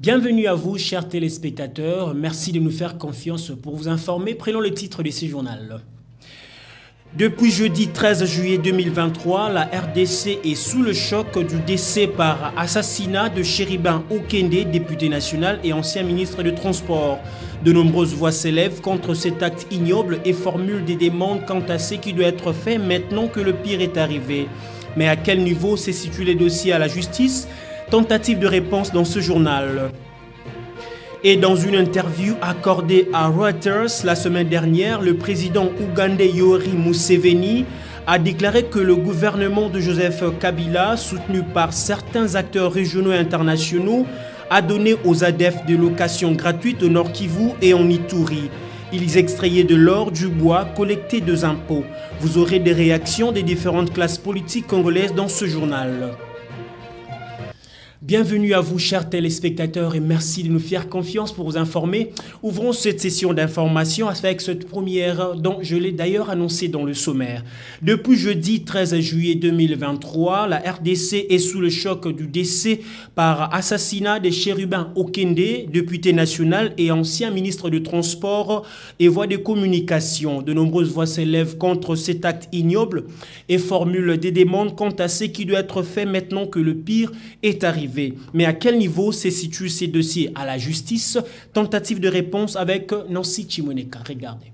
Bienvenue à vous, chers téléspectateurs. Merci de nous faire confiance pour vous informer. Prenons le titre de ce journal. Depuis jeudi 13 juillet 2023, la RDC est sous le choc du décès par assassinat de Chéribin Okende, député national et ancien ministre de Transport. De nombreuses voix s'élèvent contre cet acte ignoble et formulent des demandes quant à ce qui doit être fait maintenant que le pire est arrivé. Mais à quel niveau se situent les dossiers à la justice? Tentative de réponse dans ce journal. Et dans une interview accordée à Reuters la semaine dernière, le président ougandais Yoweri Museveni a déclaré que le gouvernement de Joseph Kabila, soutenu par certains acteurs régionaux et internationaux, a donné aux ADF des locations gratuites au Nord Kivu et en Ituri. Ils extrayaient de l'or, du bois, collectés des impôts. Vous aurez des réactions des différentes classes politiques congolaises dans ce journal. Bienvenue à vous, chers téléspectateurs, et merci de nous faire confiance pour vous informer. Ouvrons cette session d'information avec cette première dont je l'ai d'ailleurs annoncé dans le sommaire. Depuis jeudi 13 juillet 2023, la RDC est sous le choc du décès par assassinat de Chéribin Okende, député national et ancien ministre de Transport et voies de communication. De nombreuses voix s'élèvent contre cet acte ignoble et formulent des demandes quant à ce qui doit être fait maintenant que le pire est arrivé. Mais à quel niveau se situent ces dossiers à la justice? Tentative de réponse avec Nancy Chimoneka. Regardez.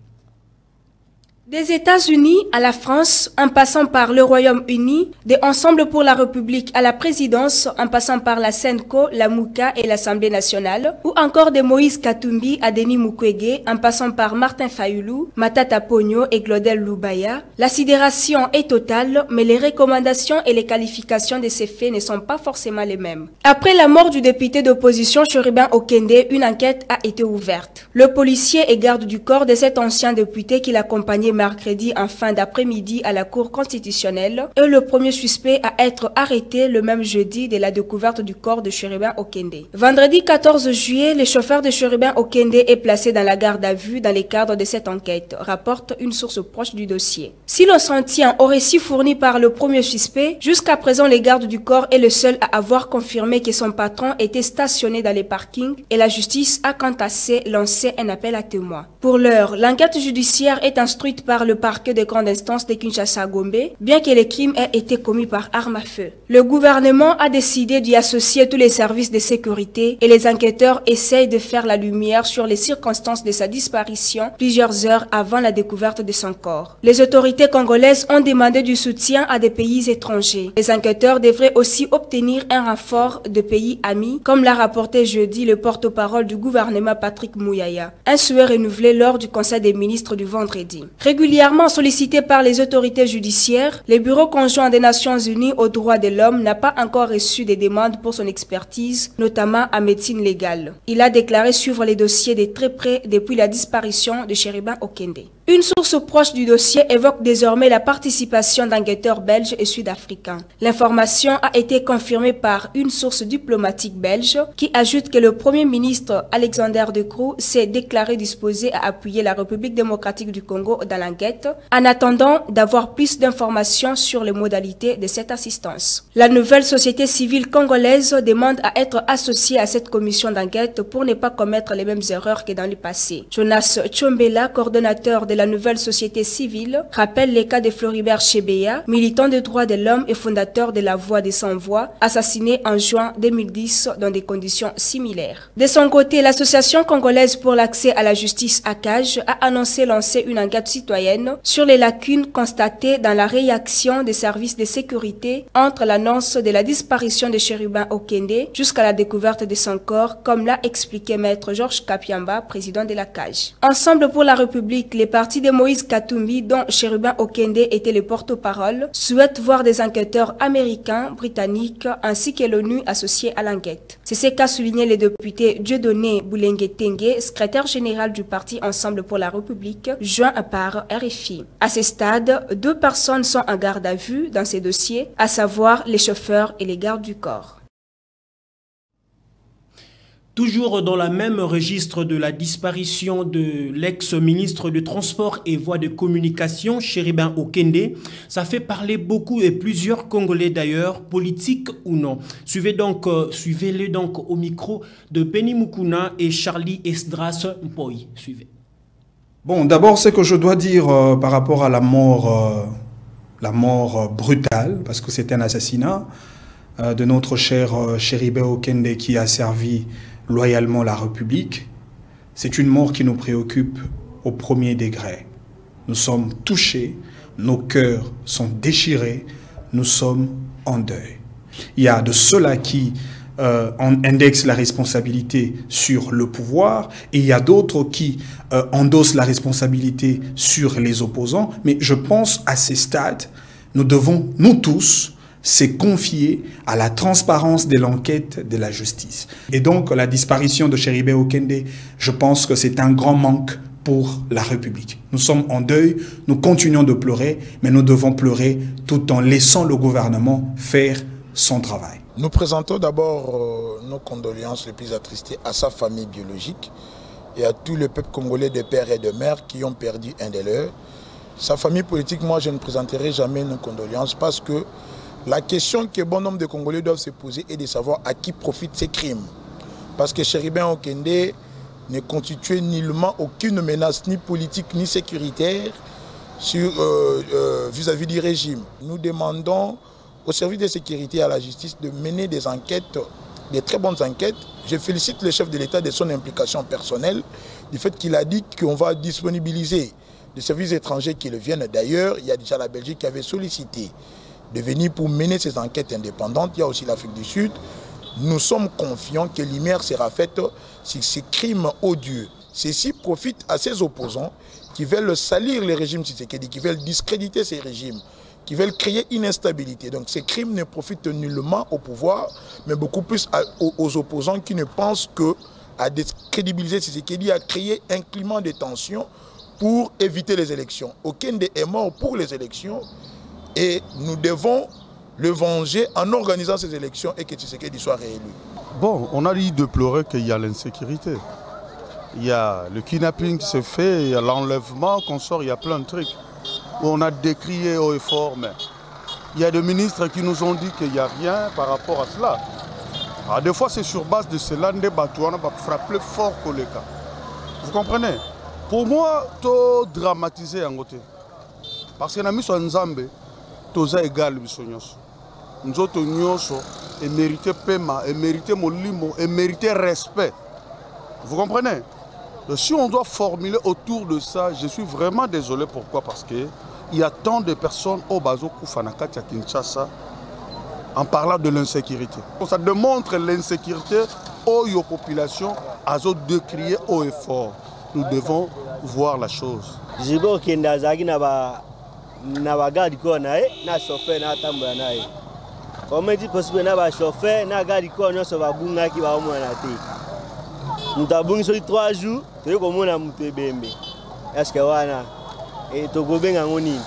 Des États-Unis à la France, en passant par le Royaume-Uni, de Ensemble pour la République à la présidence, en passant par la Senko, la Mouka et l'Assemblée nationale, ou encore de Moïse Katumbi à Denis Mukwege, en passant par Martin Fayulu, Matata Pogno et Claudel Lubaya, la sidération est totale, mais les recommandations et les qualifications de ces faits ne sont pas forcément les mêmes. Après la mort du député d'opposition Chéribin Okende, une enquête a été ouverte. Le policier et garde du corps de cet ancien député qui l'accompagnait mercredi en fin d'après-midi à la Cour constitutionnelle est le premier suspect à être arrêté le même jeudi de la découverte du corps de Chéribin Okende. Vendredi 14 juillet, le chauffeur de Chéribin Okende est placé dans la garde à vue dans le cadre de cette enquête, rapporte une source proche du dossier. Si l'on s'en tient au récit fourni par le premier suspect, jusqu'à présent le garde du corps est le seul à avoir confirmé que son patron était stationné dans les parkings et la justice a quant à ça lancé un appel à témoins. Pour l'heure, l'enquête judiciaire est instruite par le parquet de grande instance de Kinshasa-Gombe, bien que le crime ait été commis par arme à feu. Le gouvernement a décidé d'y associer tous les services de sécurité et les enquêteurs essayent de faire la lumière sur les circonstances de sa disparition plusieurs heures avant la découverte de son corps. Les autorités congolaises ont demandé du soutien à des pays étrangers. Les enquêteurs devraient aussi obtenir un renfort de pays amis, comme l'a rapporté jeudi le porte-parole du gouvernement Patrick Mouyaya. Un souhait renouvelé lors du Conseil des ministres du vendredi. Régulièrement sollicité par les autorités judiciaires, le Bureau conjoint des Nations Unies aux droits de l'homme n'a pas encore reçu des demandes pour son expertise, notamment en médecine légale. Il a déclaré suivre les dossiers de très près depuis la disparition de Chéribin Okende. Une source proche du dossier évoque désormais la participation d'enquêteurs belges et sud-africains. L'information a été confirmée par une source diplomatique belge qui ajoute que le Premier ministre Alexander De Croo s'est déclaré disposé à appuyer la République démocratique du Congo dans l'enquête, en attendant d'avoir plus d'informations sur les modalités de cette assistance. La nouvelle société civile congolaise demande à être associée à cette commission d'enquête pour ne pas commettre les mêmes erreurs que dans le passé. Jonas Tchombela, coordonnateur de la nouvelle société civile, rappelle les cas de Floribert Chebeya, militant des droits de l'homme et fondateur de la Voix des Sans-Voix, assassiné en juin 2010 dans des conditions similaires. De son côté, l'association congolaise pour l'accès à la justice ACAJ a annoncé lancer une enquête citoyenne sur les lacunes constatées dans la réaction des services de sécurité entre l'annonce de la disparition de Chéribin Okende jusqu'à la découverte de son corps, comme l'a expliqué Maître Georges Kapiamba, président de la CAJ. Ensemble pour la République, les partis de Moïse Katumbi, dont Chéribin Okende était le porte-parole, souhaitent voir des enquêteurs américains, britanniques, ainsi que l'ONU associés à l'enquête. C'est ce qu'a souligné le député Dieudonné Boulenge-Tengue, secrétaire général du parti Ensemble pour la République, joint par RFI. À ce stade, 2 personnes sont en garde à vue dans ces dossiers, à savoir les chauffeurs et les gardes du corps. Toujours dans la même registre de la disparition de l'ex-ministre de Transport et Voies de Communication, Chéribin Okende, ça fait parler beaucoup et plusieurs Congolais d'ailleurs, politiques ou non. Suivez-le donc au micro de Penny Mukuna et Charlie Esdras Mpoy. Suivez. Bon, d'abord, ce que je dois dire par rapport à la mort brutale, parce que c'est un assassinat de notre cher Chéribin Okende qui a servi loyalement la République, c'est une mort qui nous préoccupe au premier degré. Nous sommes touchés, nos cœurs sont déchirés, nous sommes en deuil. Il y a de ceux-là qui indexent la responsabilité sur le pouvoir et il y a d'autres qui endossent la responsabilité sur les opposants. Mais je pense à ces stades, nous devons, nous tous, se confier à la transparence de l'enquête de la justice. Et donc, la disparition de Chéribin Okende, je pense que c'est un grand manque pour la République. Nous sommes en deuil, nous continuons de pleurer, mais nous devons pleurer tout en laissant le gouvernement faire son travail. Nous présentons d'abord nos condoléances les plus attristées à sa famille biologique et à tout le peuple congolais de pères et de mères qui ont perdu un des leurs. Sa famille politique, moi, je ne présenterai jamais nos condoléances parce que la question que bon nombre de Congolais doivent se poser est de savoir à qui profitent ces crimes. Parce que Chéribin Okende ne constituait nullement aucune menace ni politique ni sécuritaire vis-à-vis du régime. Nous demandons au service de sécurité et à la justice de mener des enquêtes, des très bonnes enquêtes. Je félicite le chef de l'État de son implication personnelle, du fait qu'il a dit qu'on va disponibiliser des services étrangers qui le viennent d'ailleurs. Il y a déjà la Belgique qui avait sollicité de venir pour mener ces enquêtes indépendantes. Il y a aussi l'Afrique du Sud. Nous sommes confiants que l'IMER sera faite sur ces crimes odieux. Ceci profite à ces opposants qui veulent salir les régimes Tshisekedi, qui veulent discréditer ces régimes, qui veulent créer une instabilité. Donc ces crimes ne profitent nullement au pouvoir, mais beaucoup plus aux opposants qui ne pensent qu'à décrédibiliser Tshisekedi, à créer un climat de tension pour éviter les élections. Okende est mort pour les élections. Et nous devons le venger en organisant ces élections et que Tshisekedi soit réélu. Bon, on a dit de pleurer qu'il y a l'insécurité. Il y a le kidnapping qui se fait, il y a l'enlèvement qu'on sort, il y a plein de trucs. On a décrié haut et fort, mais il y a des ministres qui nous ont dit qu'il n'y a rien par rapport à cela. Alors, des fois, c'est sur base de cela, on va frapper fort que les cas. Vous comprenez? Pour moi, tout dramatiser en côté. Parce qu'on a mis sur Nzambe, toza égal bisonyos. Nous autres nyonso et mériter paiement, et mériter molimo, et mériter respect. Vous comprenez? Si on doit formuler autour de ça, je suis vraiment désolé. Pourquoi? Parce qu'il y a tant de personnes au Bazo Koufanakati à Kinshasa en parlant de l'insécurité. Ça démontre l'insécurité aux populations à de crier haut et fort. Nous devons voir la chose. Na bagadi ko na na chauffeur na tambula na e comme dit possible na ba chauffeur na gadi ko nyonso ba bunga ki ba omona te mutabungi so 3 jours te ko mona mutu ebembe est-ce que wana e to go benga ngoni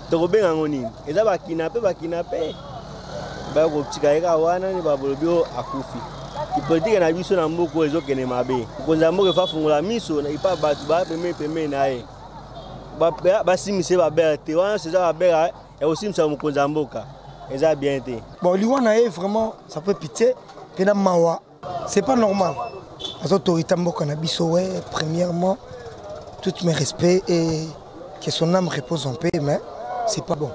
to go benga ngoni eza ba kinape ba ko tika eka wana ni ba bolobio akufi ipolitique na biso na mboko ezo kene mabe ko nzambo ke fa fungula miso na ipa batu ba peme na e basimise baberte wana c'est ça babera et aussi msa mukonza mboka eza bien té bon liwana est vraiment ça fait pitié pena mawa c'est pas normal les autorités mboka na biso ouais premièrement tous mes respects et que son âme repose en paix mais c'est pas bon.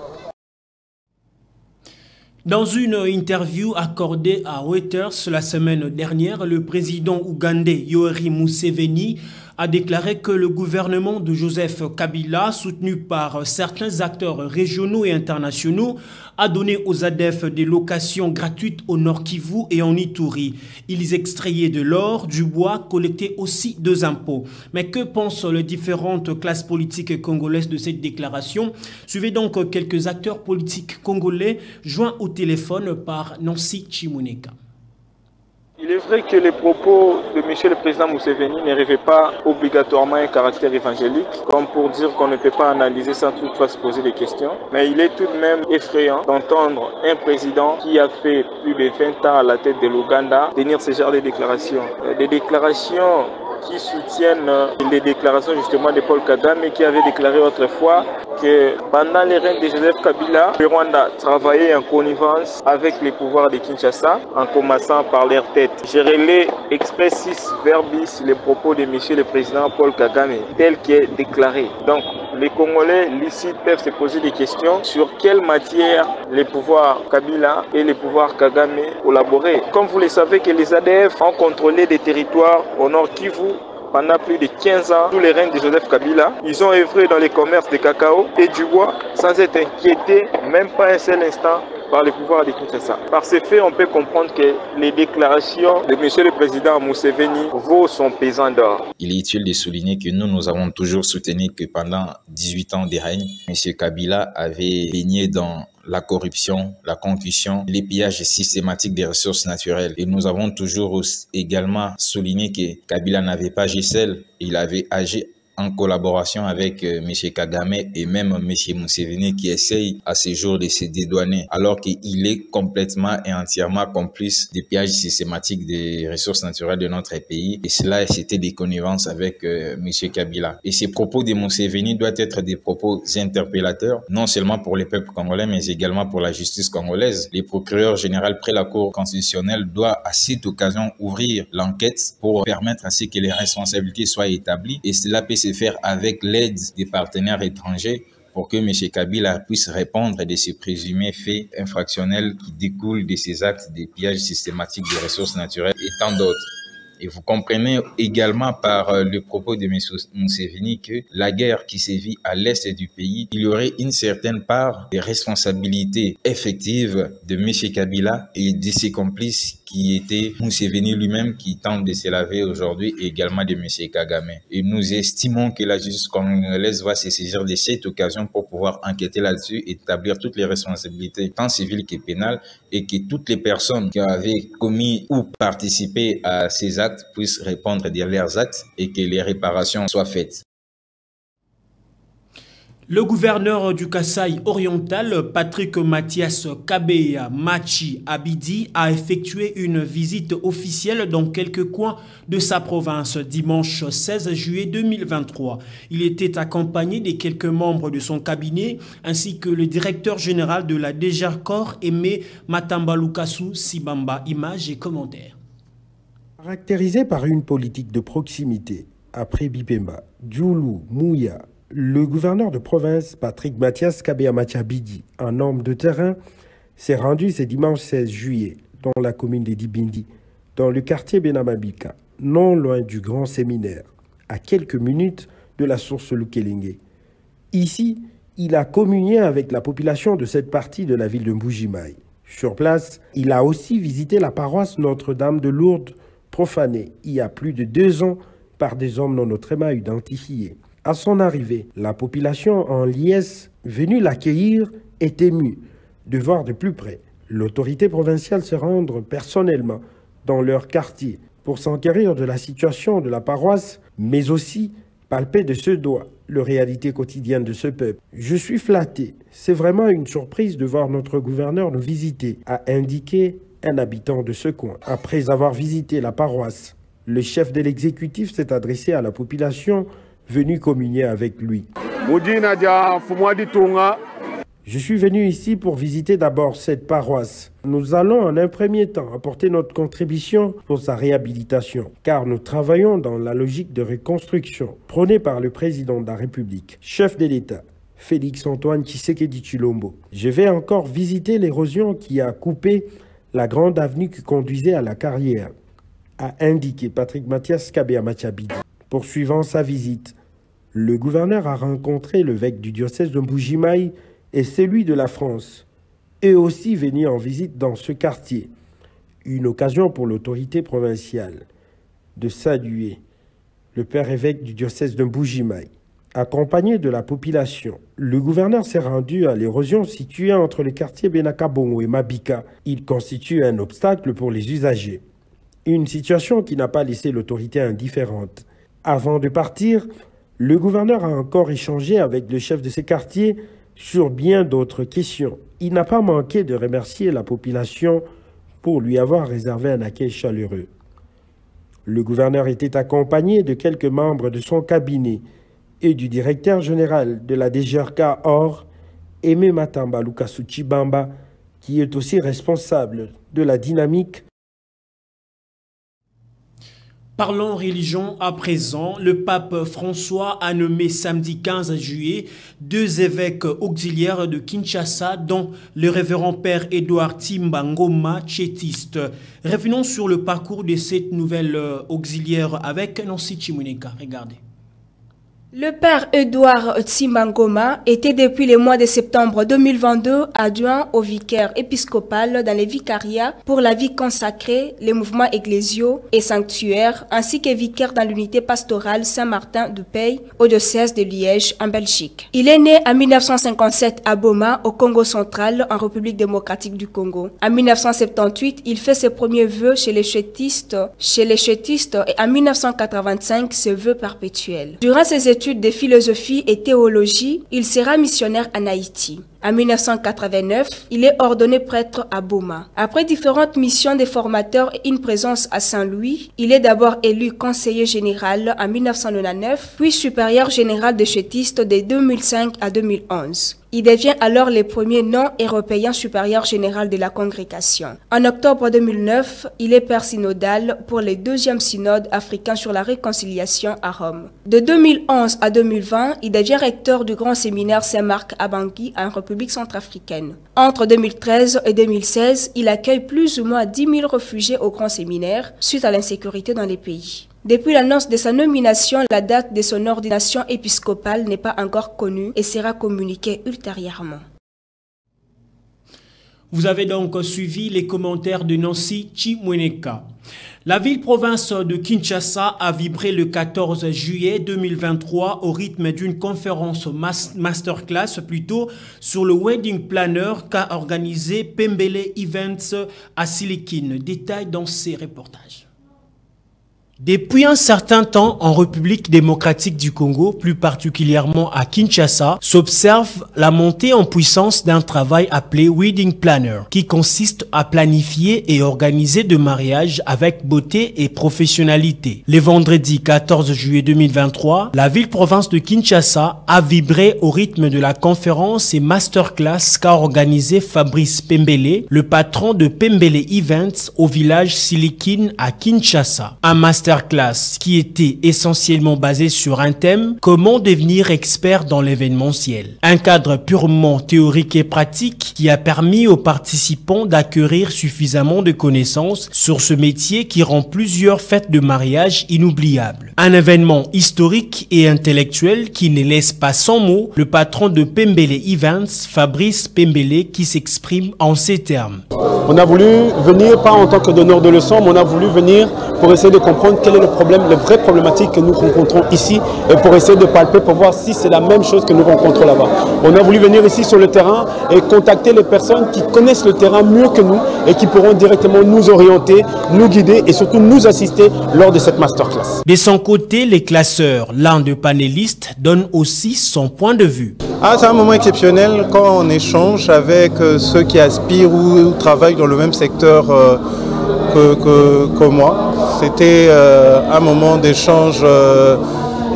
Dans une interview accordée à Reuters la semaine dernière, le président ougandais Yoweri Museveni a déclaré que le gouvernement de Joseph Kabila, soutenu par certains acteurs régionaux et internationaux, a donné aux ADF des locations gratuites au Nord Kivu et en Ituri. Ils extrayaient de l'or, du bois, collectaient aussi des impôts. Mais que pensent les différentes classes politiques congolaises de cette déclaration? Suivez donc quelques acteurs politiques congolais joints au téléphone par Nancy Chimuneka. Il Il est vrai que les propos de M. le Président Museveni ne rêvaient pas obligatoirement un caractère évangélique, comme pour dire qu'on ne peut pas analyser sans toutefois se poser des questions. Mais il est tout de même effrayant d'entendre un président qui a fait plus de 20 ans à la tête de l'Ouganda tenir ce genre de déclarations. Des déclarations qui soutiennent les déclarations justement de Paul Kagame, qui avait déclaré autrefois que pendant les règnes de Joseph Kabila, le Rwanda travaillait en connivence avec les pouvoirs de Kinshasa, en commençant par leur tête. Je relais expressis verbis les propos de M. le Président Paul Kagame, tel qu'est déclaré. Donc, les Congolais licites peuvent se poser des questions sur quelle matière les pouvoirs Kabila et les pouvoirs Kagame collaboraient. Comme vous le savez que les ADF ont contrôlé des territoires au nord Kivu pendant plus de 15 ans, sous les règnes de Joseph Kabila. Ils ont œuvré dans les commerces de cacao et du bois sans être inquiétés, même pas un seul instant, par le pouvoir de Kinshasa. Par ces faits, on peut comprendre que les déclarations de M. le Président Museveni vaut son pesant d'or. Il est utile de souligner que nous avons toujours soutenu que pendant 18 ans de règne, M. Kabila avait baigné dans la corruption, la concussion, les pillages systématiques des ressources naturelles. Et nous avons toujours également souligné que Kabila n'avait pas agi seul, il avait agi en collaboration avec M. Kagame et même M. Museveni qui essaye à ce jour de se dédouaner alors qu'il est complètement et entièrement complice des pillages systématiques des ressources naturelles de notre pays. Et cela, c'était des connivences avec M. Kabila. Et ces propos de Museveni doivent être des propos interpellateurs, non seulement pour les peuples congolais, mais également pour la justice congolaise. Les procureurs généraux près la Cour constitutionnelle doivent à cette occasion ouvrir l'enquête pour permettre à ce que les responsabilités soient établies. Et cela peut se faire avec l'aide des partenaires étrangers pour que M. Kabila puisse répondre de ces présumés faits infractionnels qui découlent de ces actes de pillage systématique des ressources naturelles et tant d'autres. Et vous comprenez également par le propos de M. Museveni que la guerre qui sévit à l'est du pays, il y aurait une certaine part de responsabilité effective de M. Kabila et de ses complices qui était Museveni lui-même qui tente de se laver aujourd'hui et également de M. Kagame. Et nous estimons que la justice congolaise va se saisir de cette occasion pour pouvoir enquêter là-dessus, établir toutes les responsabilités, tant civiles que pénales, et que toutes les personnes qui avaient commis ou participé à ces actes puissent répondre de leurs actes et que les réparations soient faites. Le gouverneur du Kasaï oriental, Patrick Mathias Kabeya Machi Abidi, a effectué une visite officielle dans quelques coins de sa province dimanche 16 juillet 2023. Il était accompagné de quelques membres de son cabinet ainsi que le directeur général de la DGRCOR, Aimé Matambalukasu Sibamba. Images et commentaires. Caractérisé par une politique de proximité, après Bipemba, Djoulou, Mouya, le gouverneur de province, Patrick Mathias Kabeya Machi Abidi, un homme de terrain, s'est rendu ce dimanche 16 juillet dans la commune de Dibindi, dans le quartier Benamabika, non loin du grand séminaire, à quelques minutes de la source Lukelenge. Ici, il a communié avec la population de cette partie de la ville de Mbujimaï. Sur place, il a aussi visité la paroisse Notre-Dame de Lourdes, profanée il y a plus de 2 ans par des hommes non autrement identifiés. À son arrivée, la population en liesse venue l'accueillir est émue de voir de plus près l'autorité provinciale se rendre personnellement dans leur quartier pour s'enquérir de la situation de la paroisse, mais aussi palper de ce doigt la réalité quotidienne de ce peuple. Je suis flatté, c'est vraiment une surprise de voir notre gouverneur nous visiter, a indiqué un habitant de ce coin. Après avoir visité la paroisse, le chef de l'exécutif s'est adressé à la population venu communier avec lui. Je suis venu ici pour visiter d'abord cette paroisse. Nous allons en un premier temps apporter notre contribution pour sa réhabilitation, car nous travaillons dans la logique de reconstruction prônée par le président de la République, chef de l'État, Félix Antoine Tshisekedi Tshilombo. Je vais encore visiter l'érosion qui a coupé la grande avenue qui conduisait à la carrière, a indiqué Patrick Mathias Kabeya Machi Abidi. Poursuivant sa visite, le gouverneur a rencontré l'évêque du diocèse de Mbujimaï et celui de la France, eux aussi venus en visite dans ce quartier. Une occasion pour l'autorité provinciale de saluer le père évêque du diocèse de Mbujimaï. Accompagné de la population, le gouverneur s'est rendu à l'érosion située entre les quartiers Benakabongo et Mabika. Il constitue un obstacle pour les usagers. Une situation qui n'a pas laissé l'autorité indifférente. Avant de partir, le gouverneur a encore échangé avec le chef de ses quartiers sur bien d'autres questions. Il n'a pas manqué de remercier la population pour lui avoir réservé un accueil chaleureux. Le gouverneur était accompagné de quelques membres de son cabinet et du directeur général de la DGRK Or, Aimé Matamba Lukasu Chibamba, qui est aussi responsable de la dynamique. Parlons religion à présent. Le pape François a nommé samedi 15 juillet 2 évêques auxiliaires de Kinshasa, dont le révérend père Edouard Timbangoma, tchétiste. Revenons sur le parcours de cette nouvelle auxiliaire avec Nancy Chimuneka. Regardez. Le père Edouard Tsimbangoma était depuis le mois de septembre 2022 adjoint au vicaire épiscopal dans les vicariats pour la vie consacrée, les mouvements ecclésiaux et sanctuaires, ainsi que vicaire dans l'unité pastorale Saint-Martin de Paye au diocèse de Liège en Belgique. Il est né en 1957 à Boma, au Congo central, en République démocratique du Congo. En 1978, il fait ses premiers vœux chez les chétistes et en 1985, ses vœux perpétuels. Durant ses études de philosophie et théologie, il sera missionnaire en Haïti. En 1989, il est ordonné prêtre à Boma. Après différentes missions de formateurs et une présence à Saint-Louis, il est d'abord élu conseiller général en 1999, puis supérieur général des chétistes de 2005 à 2011. Il devient alors le premier non-européen supérieur général de la congrégation. En octobre 2009, il est père synodal pour le 2e synode africain sur la réconciliation à Rome. De 2011 à 2020, il devient recteur du grand séminaire Saint-Marc à Bangui en République centrafricaine. Entre 2013 et 2016, il accueille plus ou moins 10 000 réfugiés au grand séminaire suite à l'insécurité dans les pays. Depuis l'annonce de sa nomination, la date de son ordination épiscopale n'est pas encore connue et sera communiquée ultérieurement. Vous avez donc suivi les commentaires de Nancy Chimweneka. La ville-province de Kinshasa a vibré le 14 juillet 2023 au rythme d'une conférence masterclass sur le wedding planner qu'a organisé Pembele Events à Silikine. Détail dans ces reportages. Depuis un certain temps, en République démocratique du Congo, plus particulièrement à Kinshasa, s'observe la montée en puissance d'un travail appelé Wedding Planner, qui consiste à planifier et organiser de mariages avec beauté et professionnalité. Le vendredi 14 juillet 2023, la ville-province de Kinshasa a vibré au rythme de la conférence et masterclass qu'a organisé Fabrice Pembele, le patron de Pembele Events au village Silikine à Kinshasa. Un masterclass qui était essentiellement basé sur un thème « Comment devenir expert dans l'événementiel ». Un cadre purement théorique et pratique qui a permis aux participants d'acquérir suffisamment de connaissances sur ce métier qui rend plusieurs fêtes de mariage inoubliables. Un événement historique et intellectuel qui ne laisse pas sans mots le patron de Pembele Events, Fabrice Pembele, qui s'exprime en ces termes. On a voulu venir, pas en tant que donneur de leçons, mais on a voulu venir pour essayer de comprendre quel est le problème, les vraies problématiques que nous rencontrons ici et pour essayer de palper, pour voir si c'est la même chose que nous rencontrons là-bas. On a voulu venir ici sur le terrain et contacter les personnes qui connaissent le terrain mieux que nous et qui pourront directement nous orienter, nous guider et surtout nous assister lors de cette masterclass. De son côté, les classeurs, l'un des panélistes, donne aussi son point de vue. C'est un moment exceptionnel quand on échange avec ceux qui aspirent ou travaillent dans le même secteur que moi. C'était un moment d'échange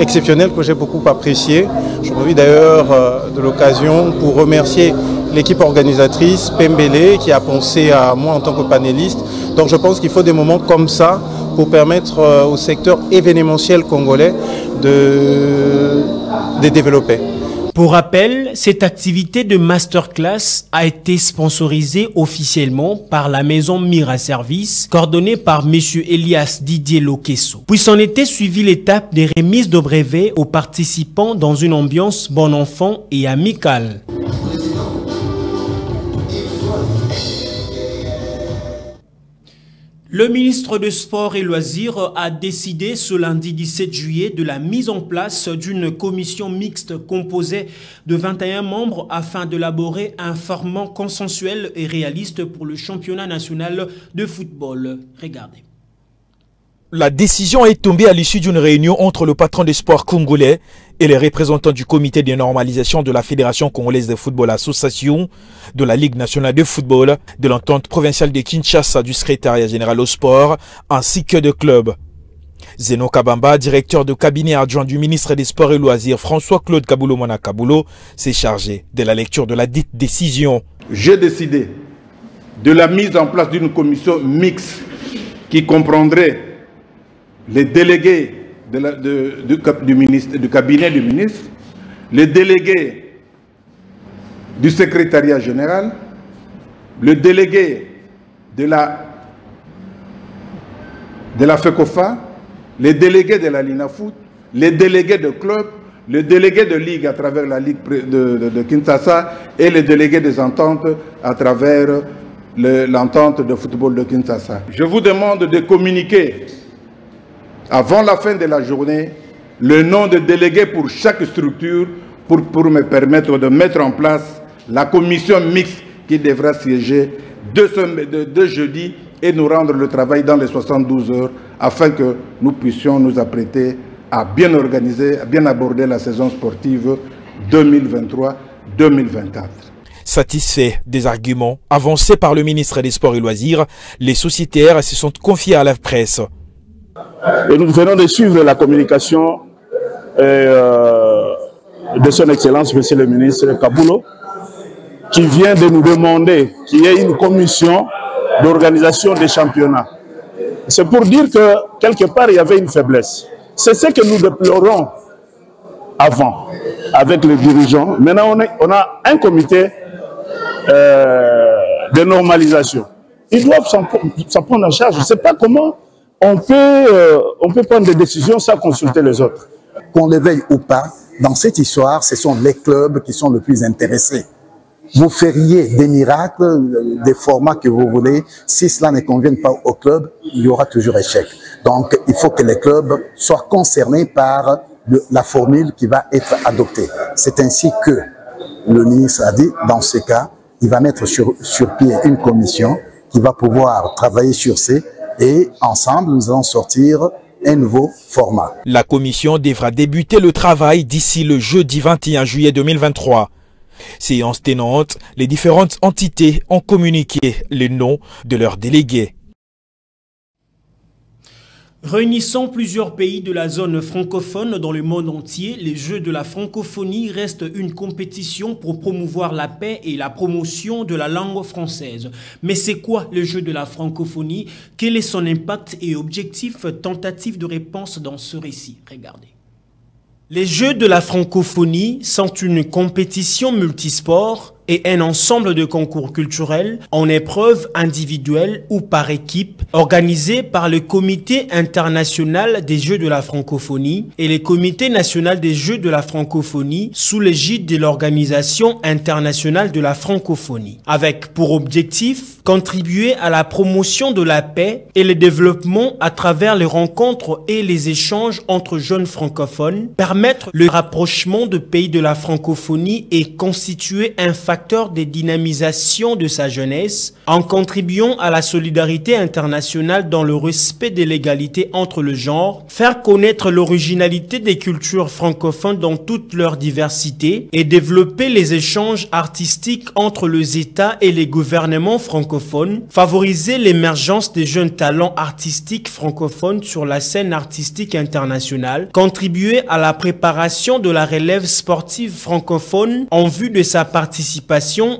exceptionnel que j'ai beaucoup apprécié. Je profite d'ailleurs de l'occasion pour remercier l'équipe organisatrice Pembele qui a pensé à moi en tant que panéliste. Donc je pense qu'il faut des moments comme ça pour permettre au secteur événementiel congolais de développer. Pour rappel, cette activité de masterclass a été sponsorisée officiellement par la maison Mira Service, coordonnée par M. Elias Didier Lokesso. Puis s'en était suivi l'étape des remises de brevets aux participants dans une ambiance bon enfant et amicale. Le ministre des Sports et Loisirs a décidé ce lundi 17 juillet de la mise en place d'une commission mixte composée de 21 membres afin d'élaborer un format consensuel et réaliste pour le championnat national de football. Regardez. La décision est tombée à l'issue d'une réunion entre le patron des sports congolais et les représentants du comité de normalisation de la Fédération congolaise de football association, de la Ligue nationale de football, de l'entente provinciale de Kinshasa du secrétariat général au sport, ainsi que de clubs. Zeno Kabamba, directeur de cabinet adjoint du ministre des Sports et Loisirs François-Claude Kaboulou-Mona Kaboulo, s'est chargé de la lecture de la dite décision. J'ai décidé de la mise en place d'une commission mixte qui comprendrait les délégués du cabinet du ministre, les délégués du secrétariat général, le délégué de la FECOFA, les délégués de la LINAFOOT, les délégués de club, le délégué de ligue à travers la ligue de Kinshasa et les délégués des ententes à travers l'entente de football de Kinshasa. Je vous demande de communiquer avant la fin de la journée le nom de délégués pour chaque structure pour me permettre de mettre en place la commission mixte qui devra siéger de jeudi et nous rendre le travail dans les 72 heures afin que nous puissions nous apprêter à bien organiser, à bien aborder la saison sportive 2023-2024. Satisfaits des arguments avancés par le ministre des Sports et Loisirs, les sociétaires se sont confiés à la presse. Et nous venons de suivre la communication de son Excellence, Monsieur le ministre Kaboulo, qui vient de nous demander qu'il y ait une commission d'organisation des championnats. C'est pour dire que quelque part il y avait une faiblesse. C'est ce que nous déplorons avant avec les dirigeants. Maintenant on a un comité de normalisation. Ils doivent s'en prendre en charge. Je ne sais pas comment on peut prendre des décisions sans consulter les autres. Qu'on le veuille ou pas, dans cette histoire, ce sont les clubs qui sont le plus intéressés. Vous feriez des miracles, des formats que vous voulez. Si cela ne convient pas au club, il y aura toujours échec. Donc, il faut que les clubs soient concernés par la formule qui va être adoptée. C'est ainsi que le ministre a dit, dans ce cas, il va mettre sur pied une commission qui va pouvoir travailler sur ces et ensemble, nous allons sortir un nouveau format. La commission devra débuter le travail d'ici le jeudi 21 juillet 2023. Séance tenante, les différentes entités ont communiqué les noms de leurs délégués. Réunissant plusieurs pays de la zone francophone dans le monde entier, les Jeux de la francophonie restent une compétition pour promouvoir la paix et la promotion de la langue française. Mais c'est quoi le Jeu de la francophonie? Quel est son impact et objectif? Tentative de réponse dans ce récit. Regardez. Les Jeux de la francophonie sont une compétition multisport et un ensemble de concours culturels en épreuves individuelles ou par équipe organisés par le Comité international des Jeux de la francophonie et le Comité national des Jeux de la francophonie sous l'égide de l'Organisation internationale de la francophonie, avec pour objectif contribuer à la promotion de la paix et le développement à travers les rencontres et les échanges entre jeunes francophones, permettre le rapprochement de pays de la francophonie et constituer un facteur de dynamisation de sa jeunesse en contribuant à la solidarité internationale dans le respect de l'égalité entre le genre, faire connaître l'originalité des cultures francophones dans toute leur diversité et développer les échanges artistiques entre les États et les gouvernements francophones, favoriser l'émergence des jeunes talents artistiques francophones sur la scène artistique internationale, contribuer à la préparation de la relève sportive francophone en vue de sa participation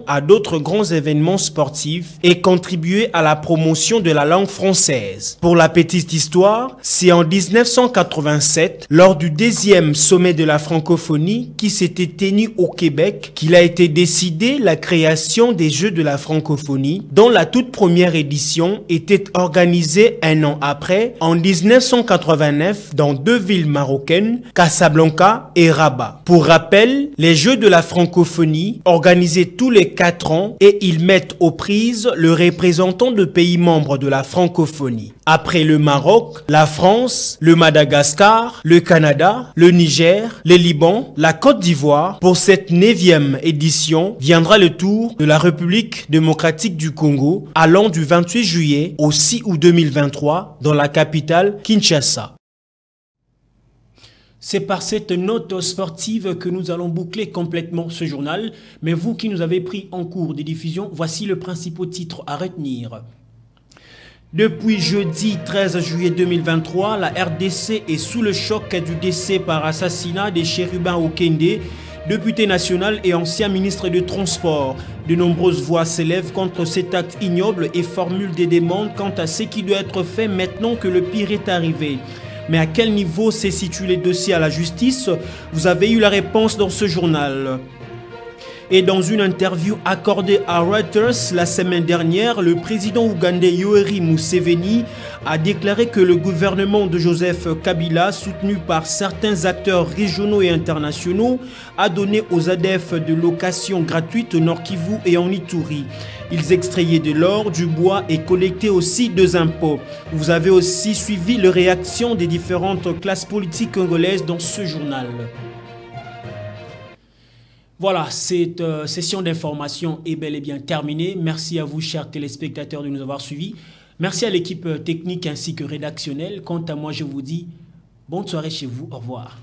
à d'autres grands événements sportifs et contribuer à la promotion de la langue française. Pour la petite histoire, c'est en 1987, lors du 10e sommet de la francophonie qui s'était tenu au Québec, qu'il a été décidé la création des Jeux de la francophonie, dont la toute première édition était organisée un an après, en 1989, dans 2 villes marocaines, Casablanca et Rabat. Pour rappel, les Jeux de la francophonie, organisés organisé tous les 4 ans et ils mettent aux prises le représentant de pays membres de la francophonie. Après le Maroc, la France, le Madagascar, le Canada, le Niger, le Liban, la Côte d'Ivoire, pour cette 9e édition, viendra le tour de la République démocratique du Congo, allant du 28 juillet au 6 août 2023 dans la capitale Kinshasa. C'est par cette note sportive que nous allons boucler complètement ce journal. Mais vous qui nous avez pris en cours de diffusion, voici le principal titre à retenir. Depuis jeudi 13 juillet 2023, la RDC est sous le choc du décès par assassinat de Chérubin Okende, député national et ancien ministre des Transports. De nombreuses voix s'élèvent contre cet acte ignoble et formulent des demandes quant à ce qui doit être fait maintenant que le pire est arrivé. Mais à quel niveau se situent les dossiers à la justice? Vous avez eu la réponse dans ce journal. Et dans une interview accordée à Reuters la semaine dernière, le président ougandais Yoweri Museveni a déclaré que le gouvernement de Joseph Kabila, soutenu par certains acteurs régionaux et internationaux, a donné aux ADF de location gratuite au Nord Kivu et en Ituri. Ils extrayaient de l'or, du bois et collectaient aussi des impôts. Vous avez aussi suivi les réactions des différentes classes politiques congolaises dans ce journal. Voilà, cette session d'information est bel et bien terminée. Merci à vous, chers téléspectateurs, de nous avoir suivis. Merci à l'équipe technique ainsi que rédactionnelle. Quant à moi, je vous dis bonne soirée chez vous. Au revoir.